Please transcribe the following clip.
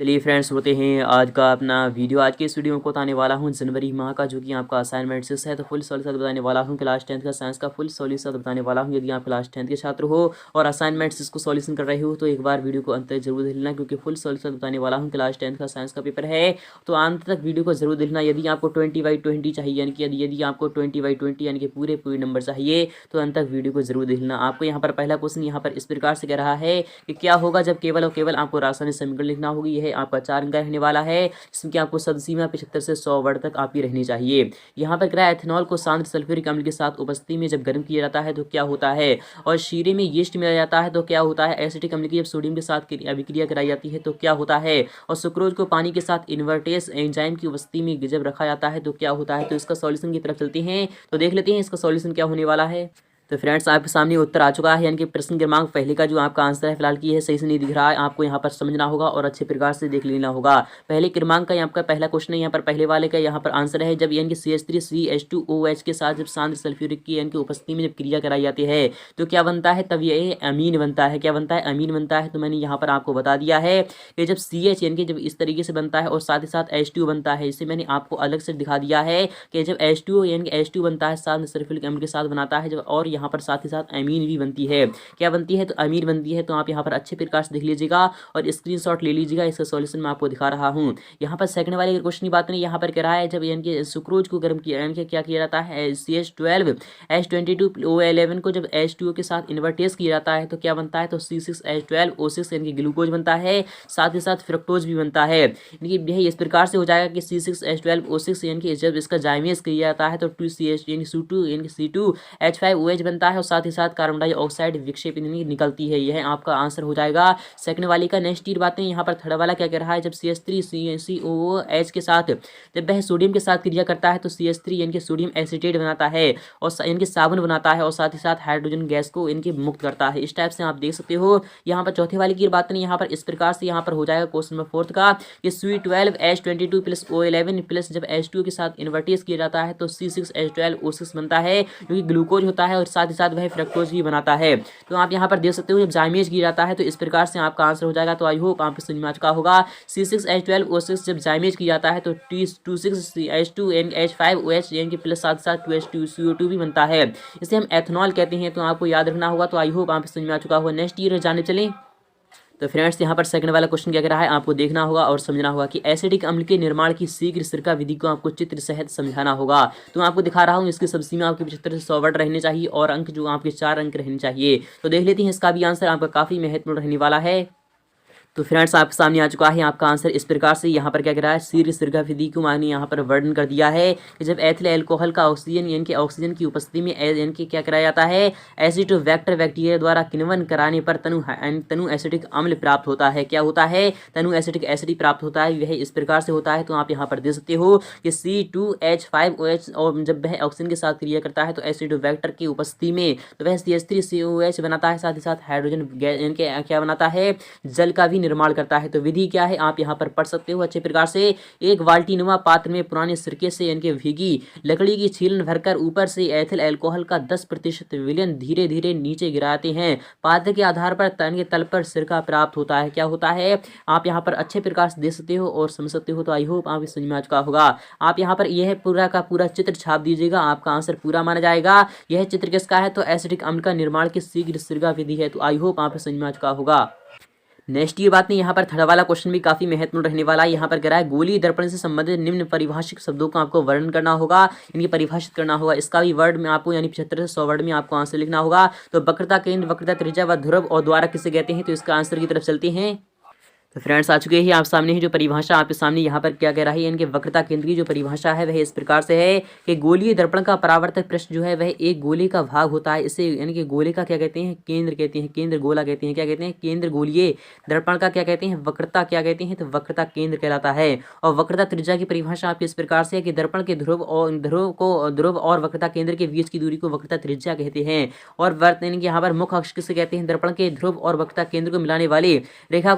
चलिए फ्रेंड्स, होते हैं आज का अपना वीडियो। आज के इस वीडियो में को बताने वाला हूँ जनवरी माह का जो कि आपका असाइनमेंट सिक्स है, तो फुल सॉल्यूशन बताने वाला हूँ। क्लास 10th का साइंस का फुल सॉल्यूशन बताने वाला हूँ। यदि आप क्लास 10th के छात्र हो और असाइनमेंट सिक्स को सॉल्यूशन कर रहे हो तो एक बार वीडियो को अंत तक जरूर देखना, क्योंकि फुल सॉल्यूशन बताने वाला हूँ। क्लास 10th का साइंस का पेपर है तो अंत तक वीडियो को जरूर देखना। यदि आपको 20/20 चाहिए, यानी कि यदि आपको 20/20 यानी कि पूरे नंबर चाहिए तो अंत तक वीडियो को जरूर देखना। आपको यहाँ पर पहला क्वेश्चन यहाँ पर इस प्रकार से कह रहा है कि क्या होगा जब केवल और केवल आपको रासायनिक समीकरण लिखना होगी। यह आपका 4 अंक रहने वाला है, जिसमें कि आपको सदसीमा 75 से 100 वर्ड तक आपकी रहनी चाहिए। यहाँ पर क्या एथेनॉल को सांद्र सल्फ्यूरिक अम्ल के साथ उपस्थिति में जब गर्म किया जाता है तो क्या होता है, और शीरे में यीस्ट मिलाया जाता है तो क्या होता है, एसिटिक अम्ल की जब सोडियम के साथ अभिक्रिया कराई जाती है तो क्या होता है, और सुक्रोज को पानी के साथ इन्वर्टेस एंजाइम की उपस्थिति में जब रखा जाता है तो क्या होता है। तो इसका सॉल्यूशन की तरफ चलते हैं तो देख लेते हैं इसका सॉल्यूशन क्या होने वाला है। तो फ्रेंड्स, आपके सामने उत्तर आ चुका है, यानी कि प्रश्न क्रमांक पहले का जो आपका आंसर है फिलहाल की है सही से नहीं दिख रहा है, आपको यहाँ पर समझना होगा और अच्छे प्रकार से देख लेना होगा। पहले क्रमांक का आपका पहला क्वेश्चन है, यहाँ पर पहले वाले का यहाँ पर आंसर है जब यानी कि CH3CH2OH के साथ जब सांद्र सल्फ्यूरिक की यानी कि उपस्थिति में जब क्रिया कराई जाती है तो क्या बनता है, तब ये अमीन बनता है। क्या बनता है, अमीन बनता है। तो मैंने यहाँ पर आपको बता दिया है कि जब CH यानी कि जब इस तरीके से बनता है और साथ ही साथ H2 बनता है, इसे मैंने आपको अलग से दिखा दिया है कि जब H2 यानी कि H2 बनता है सांद्र सल्फ्यूरिक अम्ल के साथ बनाता है जब, और यहाँ पर साथ ही साथ अमीन भी बनती है। क्या बनती है, तो अमीन बनती है। तो आप यहाँ पर अच्छे प्रकार से देख लीजिएगा और स्क्रीनशॉट ले लीजिएगा। इसका सॉल्यूशन मैं आपको दिखा रहा हूँ। यहाँ पर सेकंड वाले क्वेश्चन की बात नहीं, यहाँ पर कह रहा है जब यानी कि सुक्रोज को गर्म किया यानी कि क्या किया जाता है, CH12 H22O11 को जब H2O के साथ इन्वर्टेस किया जाता है तो क्या बनता है, तो C6H12O6 यानी कि ग्लूकोज बनता है, साथ ही साथ फ्रक्टोज भी बनता है। यानी कि यह इस प्रकार से हो जाएगा कि C6H12O6 यानी कि जब इसका जाइमेज किया जाता है तो 2CH यानी C2 यानी कि C2H5OH बनता है और साथ ही साथ कार्बन डाइऑक्साइड विक्षेप निकलती है। यह आपका आंसर हो जाएगा सेकंड वाले का। नेक्स्ट ईयर बातें यहाँ पर थर्ड वाला क्या कह रहा है, जब CH3COOH के साथ जब वह सोडियम के साथ क्रिया करता है तो CH3 यानी कि सोडियम एसिटेट बनाता है और यानी कि साबुन बनाता है और साथ ही साथ हाइड्रोजन गैस को इनके मुक्त करता है। इस टाइप से आप देख सकते हो। यहाँ पर चौथे वाले की बात नहीं, यहाँ पर इस प्रकार से यहाँ पर हो जाएगा क्वेश्चन नंबर फोर्थ का कि C12H22 प्लस O11 प्लस जब H2 के साथ इन्वर्टेस किया जाता है तो C6H12O6 बनता है, जो कि ग्लूकोज होता है और साथ ही साथ वह फ्रक्टोज भी बनाता है। तो आप यहाँ पर देख सकते हो जब जाइमेज किया जाता है तो इस प्रकार से आपका आंसर हो जाएगा। तो आई होप आपको समझ में आ चुका होगा। C6H12O6 जब जाइमेज किया जाता है तो T26H2H5OH यानी कि प्लस साथ साथ 2H2CO2 भी बनता है। इसे हम एथेनॉल कहते हैं। तो आपको याद रखना होगा। तो आई होप आपको समझ में आ चुका होगा। नेक्स्ट ईयर जाने चलें। तो फ्रेंड्स, यहाँ पर सेकंड वाला क्वेश्चन क्या कह रहा है, आपको देखना होगा और समझना होगा कि एसिडिक अम्ल के निर्माण की शीघ्र सिरका विधि को आपको चित्र सहित समझाना होगा। तो मैं आपको दिखा रहा हूँ। इसकी सबसीमा आपके 75 से 100 वर्ड रहने चाहिए और अंक जो आपके 4 अंक रहने चाहिए। तो देख लेते हैं इसका भी आंसर आपका काफी महत्वपूर्ण रहने वाला है। तो फ्रेंड्स, आपके सामने आ चुका है आपका आंसर इस प्रकार से। यहाँ पर क्या कह रहा है, शीघ्र सिरका विधि को मैंने यहाँ पर वर्णन कर दिया है कि जब एथिल एल्कोहल का ऑक्सीजन यानी कि ऑक्सीजन की उपस्थिति में यानी कि क्या कराया जाता है, एसिड वेक्टर बैक्टीरिया द्वारा किण्वन कराने पर तनु एसिटिक अम्ल प्राप्त होता है। क्या होता है, तनु एसिटिक एसिड प्राप्त होता है। यह इस प्रकार से होता है। तो आप यहाँ पर देख सकते हो कि C2H5OH और जब वह ऑक्सीजन के साथ क्रिया करता है तो एसिड वेक्टर की उपस्थिति में तो वह CH3COOH बनाता है, साथ ही साथ हाइड्रोजन गैस यानी कि क्या बनाता है, जल का भी निर्माण करता है। तो विधि क्या है आप यहाँ पर पढ़ सकते हो अच्छे प्रकार से। एक बाल्टीनुमा पात्र में पुराने सिरके से यानी कि भीगी लकड़ी की छीलन भरकर ऊपर से एथिल अल्कोहल का 10% विलयन धीरे धीरे नीचे गिराते हैं। पात्र के आधार पर तल पर सिरका प्राप्त होता है। क्या होता है, आप यहाँ पर अच्छे प्रकार से देख सकते हो और समझ सकते हो। तो आई होप आप समझ में आ चुका होगा। आप यहाँ पर यह पूरा का पूरा चित्र छाप दीजिएगा, आपका आंसर पूरा माना जाएगा। यह चित्र किसका है, तो एसिडिक अम्ल का निर्माण की शीघ्र सिरका विधि है। तो आई होप आप समझ में आ चुका होगा। नेक्स्ट ये बात नहीं, यहाँ पर थर्ड वाला क्वेश्चन भी काफी महत्वपूर्ण रहने वाला है। यहाँ पर कह रहा है गोलीय दर्पण से संबंधित निम्न परिभाषित शब्दों का आपको वर्णन करना होगा, इनकी परिभाषित करना होगा। इसका भी वर्ड में आपको यानी 75 से 100 वर्ड में आपको आंसर लिखना होगा। तो वक्रता केंद्र, वक्रता त्रिज्या व ध्रुव और द्वारा किसे कहते हैं, तो इसका आंसर की तरफ चलते हैं। तो फ्रेंड्स, आ चुके हैं आप सामने ही जो परिभाषा आपके सामने यहाँ पर क्या कह रहा है, इनके वक्रता केंद्र की जो परिभाषा है वह इस प्रकार से है कि गोलीय दर्पण का परावर्तक पृष्ठ जो है वह एक गोले का भाग होता है। इसे यानी कि गोले का क्या कहते हैं, केंद्र कहते हैं, केंद्र गोला कहते हैं। क्या कहते हैं, केंद्र गोलीय दर्पण का क्या कहते हैं, वक्रता क्या कहते हैं, तो वक्रता केंद्र कहलाता है। और वक्रता त्रिज्या की परिभाषा आपकी इस प्रकार से है कि दर्पण के ध्रुव और वक्रता केंद्र के बीच की दूरी को वक्रता त्रिज्या कहते हैं। और यानी कि यहाँ पर मुख्य अक्ष किसे कहते हैं, दर्पण के ध्रुव और वक्रता केंद्र को मिलाने वाली रेखा को